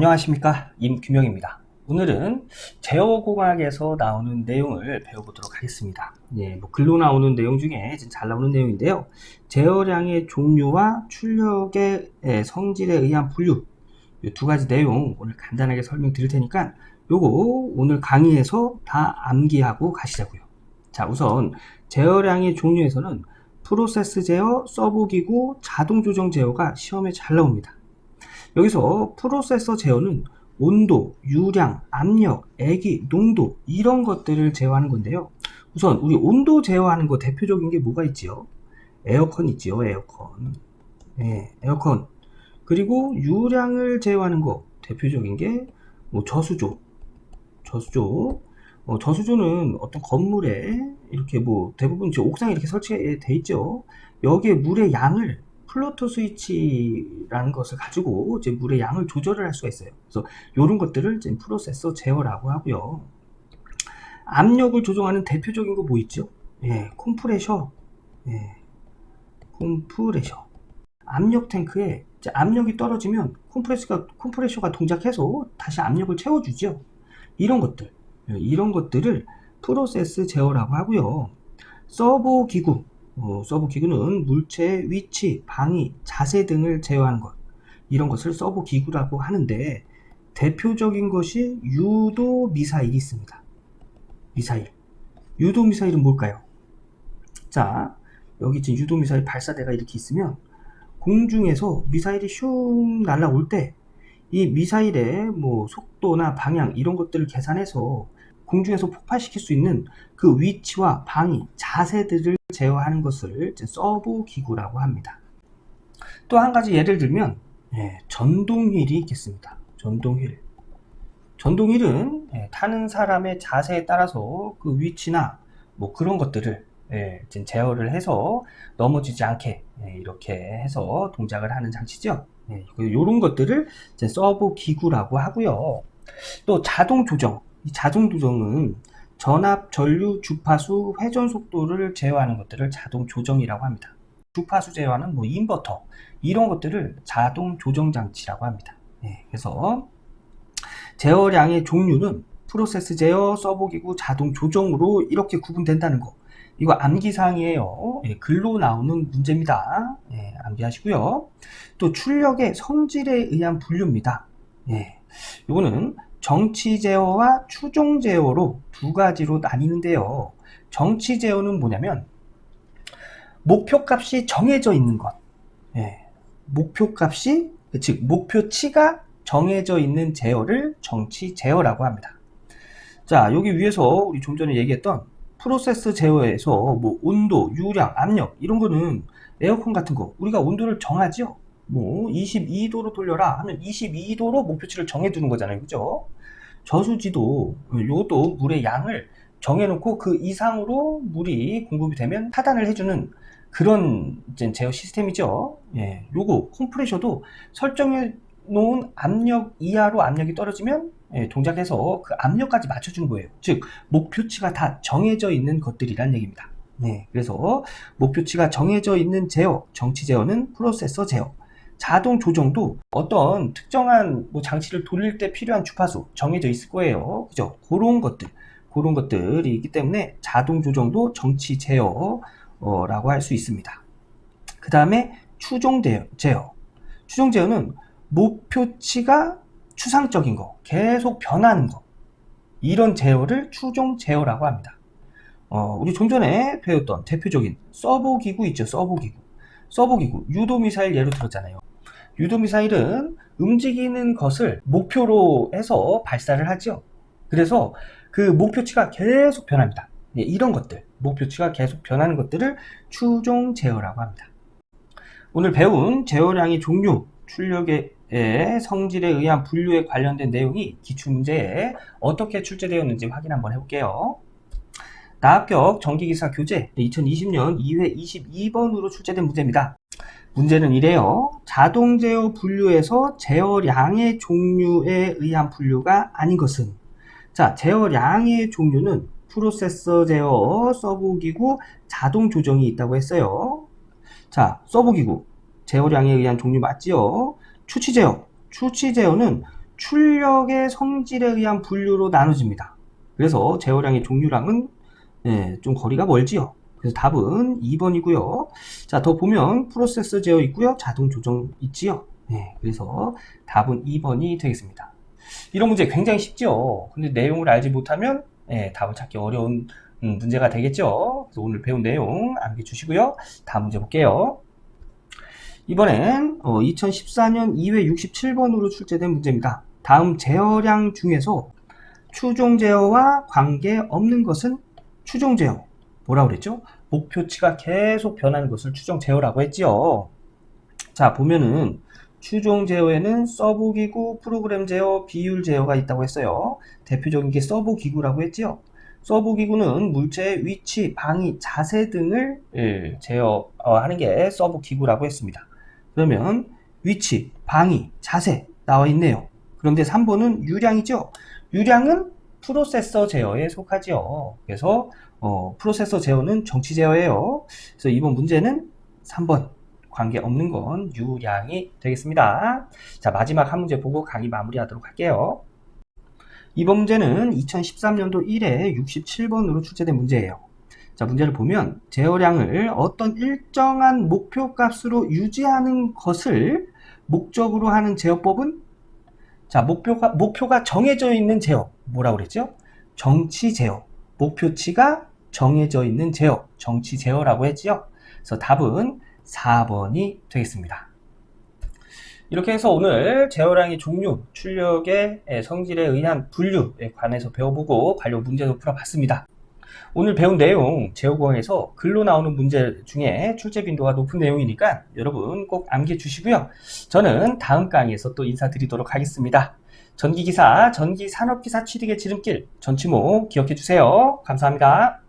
안녕하십니까, 임규명입니다. 오늘은 제어공학에서 나오는 내용을 배워보도록 하겠습니다. 글로 나오는 내용 중에 잘 나오는 내용인데요. 제어량의 종류와 출력의 성질에 의한 분류, 이 두 가지 내용 오늘 간단하게 설명드릴 테니까 요거 오늘 강의에서 다 암기하고 가시자고요. 자, 우선 제어량의 종류에서는 프로세스 제어, 서브 기구, 자동 조정 제어가 시험에 잘 나옵니다. 여기서 프로세서 제어는 온도, 유량, 압력, 애기, 농도 이런 것들을 제어하는 건데요. 우선 우리 온도 제어하는 거 대표적인 게 뭐가 있지요? 에어컨 있지요, 에어컨. 에어컨. 그리고 유량을 제어하는 거 대표적인 게 저수조. 저수조는 어떤 건물에 이렇게 대부분 이제 옥상에 이렇게 설치돼 있죠. 여기에 물의 양을 플로트 스위치라는 것을 가지고 이제 물의 양을 조절을 할 수가 있어요. 그래서 이런 것들을 이제 프로세서 제어라고 하고요. 압력을 조정하는 대표적인 거 뭐 있죠? 컴프레셔. 컴프레셔. 압력 탱크에 이제 압력이 떨어지면 컴프레셔가 동작해서 다시 압력을 채워주죠. 이런 것들을 프로세스 제어라고 하고요. 서버 기구. 서버 기구는 물체의 위치, 방위, 자세 등을 제어하는 것, 이런 것을 서버 기구라고 하는데 대표적인 것이 유도 미사일이 있습니다. 유도 미사일은 뭘까요? 자, 여기 지금 유도 미사일 발사대가 이렇게 있으면 공중에서 미사일이 슝 날아올 때 이 미사일의 속도나 방향 이런 것들을 계산해서 공중에서 폭발시킬 수 있는 그 위치와 방위, 자세들을 제어하는 것을 서버 기구라고 합니다. 또 한 가지 예를 들면 전동휠이 있겠습니다. 전동휠은 타는 사람의 자세에 따라서 그 위치나 그런 것들을 제어를 해서 넘어지지 않게 이렇게 해서 동작을 하는 장치죠. 이런 것들을 서버 기구라고 하고요. 또 자동 조정. 이 자동 조정은 전압, 전류, 주파수, 회전 속도를 제어하는 것들을 자동 조정이라고 합니다. 주파수 제어하는 인버터 이런 것들을 자동 조정 장치라고 합니다. 그래서 제어량의 종류는 프로세스 제어, 서버 기구, 자동 조정으로 이렇게 구분된다는 거. 이거 암기사항이에요. 글로 나오는 문제입니다. 암기하시고요. 또 출력의 성질에 의한 분류입니다. 이거는 정치 제어와 추종 제어로 두 가지로 나뉘는데요. 정치 제어는 뭐냐면 목표값이 정해져 있는 것. 목표치가 정해져 있는 제어를 정치 제어라고 합니다. 자, 여기 위에서 우리 좀 전에 얘기했던 프로세스 제어에서 온도, 유량, 압력 이런 거는 에어컨 같은 거 우리가 온도를 정하죠. 22도로 돌려라 하면 22도로 목표치를 정해두는 거잖아요. 그죠? 저수지도 요것도 물의 양을 정해놓고 그 이상으로 물이 공급이 되면 차단을 해주는 그런 제어 시스템이죠. 요거 컴프레셔도 설정해 놓은 압력 이하로 압력이 떨어지면 동작해서 그 압력까지 맞춰준 거예요. 즉 목표치가 다 정해져 있는 것들이란 얘기입니다. 그래서 목표치가 정해져 있는 제어, 정치 제어는 프로세서 제어. 자동 조정도 어떤 특정한 장치를 돌릴 때 필요한 주파수 정해져 있을 거예요. 그죠? 그런 것들이 있기 때문에 자동 조정도 정치 제어라고 할 수 있습니다. 그 다음에 추종 제어. 추종 제어는 목표치가 추상적인 거, 계속 변하는 거, 이런 제어를 추종 제어라고 합니다. 우리 좀 전에 배웠던 대표적인 서버 기구 있죠. 서버 기구 유도 미사일 예로 들었잖아요. 유도 미사일은 움직이는 것을 목표로 해서 발사를 하죠. 그래서 그 목표치가 계속 변합니다. 이런 것들, 목표치가 계속 변하는 것들을 추종 제어라고 합니다. 오늘 배운 제어량의 종류, 출력의 성질에 의한 분류에 관련된 내용이 기출문제에 어떻게 출제되었는지 확인 한번 해볼게요. 나합격 전기기사 교재 2020년 2회 22번으로 출제된 문제입니다. 문제는 이래요. 자동 제어 분류에서 제어량의 종류에 의한 분류가 아닌 것은, 자, 제어량의 종류는 프로세서 제어, 서버 기구, 자동 조정이 있다고 했어요. 자, 서버 기구 제어량에 의한 종류 맞지요? 추치 제어는 출력의 성질에 의한 분류로 나눠집니다. 그래서 제어량의 종류랑은 좀 거리가 멀지요. 그래서 답은 2번이고요. 자, 더 보면 프로세서 제어 있고요. 자동 조정 있지요. 그래서 답은 2번이 되겠습니다. 이런 문제 굉장히 쉽죠. 근데 내용을 알지 못하면 답을 찾기 어려운 문제가 되겠죠. 그래서 오늘 배운 내용 암기해 주시고요. 다음 문제 볼게요. 이번엔 2014년 2회 67번으로 출제된 문제입니다. 다음 제어량 중에서 추종 제어와 관계없는 것은 추종 제어. 뭐라고 그랬죠? 목표치가 계속 변하는 것을 추종 제어라고 했지요. 자, 보면은 추종 제어에는 서브 기구, 프로그램 제어, 비율 제어가 있다고 했어요. 대표적인 게 서브 기구라고 했지요. 서브 기구는 물체의 위치, 방위, 자세 등을 제어하는 게 서브 기구라고 했습니다. 그러면 위치, 방위, 자세 나와 있네요. 그런데 3번은 유량이죠. 유량은 프로세서 제어에 속하죠. 그래서 프로세서 제어는 정치 제어예요. 그래서 이번 문제는 3번 관계없는 건 유량이 되겠습니다. 자, 마지막 한 문제 보고 강의 마무리하도록 할게요. 이번 문제는 2013년도 1회 67번으로 출제된 문제예요. 자, 문제를 보면 제어량을 어떤 일정한 목표값으로 유지하는 것을 목적으로 하는 제어법은, 자, 목표가 정해져 있는 제어, 뭐라고 그랬죠? 정치 제어. 목표치가 정해져 있는 제어, 정치 제어라고 했지요. 그래서 답은 4번이 되겠습니다. 이렇게 해서 오늘 제어량의 종류, 출력의 성질에 의한 분류에 관해서 배워보고 관련 문제도 풀어봤습니다. 오늘 배운 내용 제어공학에서 글로 나오는 문제 중에 출제 빈도가 높은 내용이니까 여러분 꼭 암기해 주시고요. 저는 다음 강의에서 또 인사드리도록 하겠습니다. 전기기사, 전기산업기사 취득의 지름길, 전치모 기억해 주세요. 감사합니다.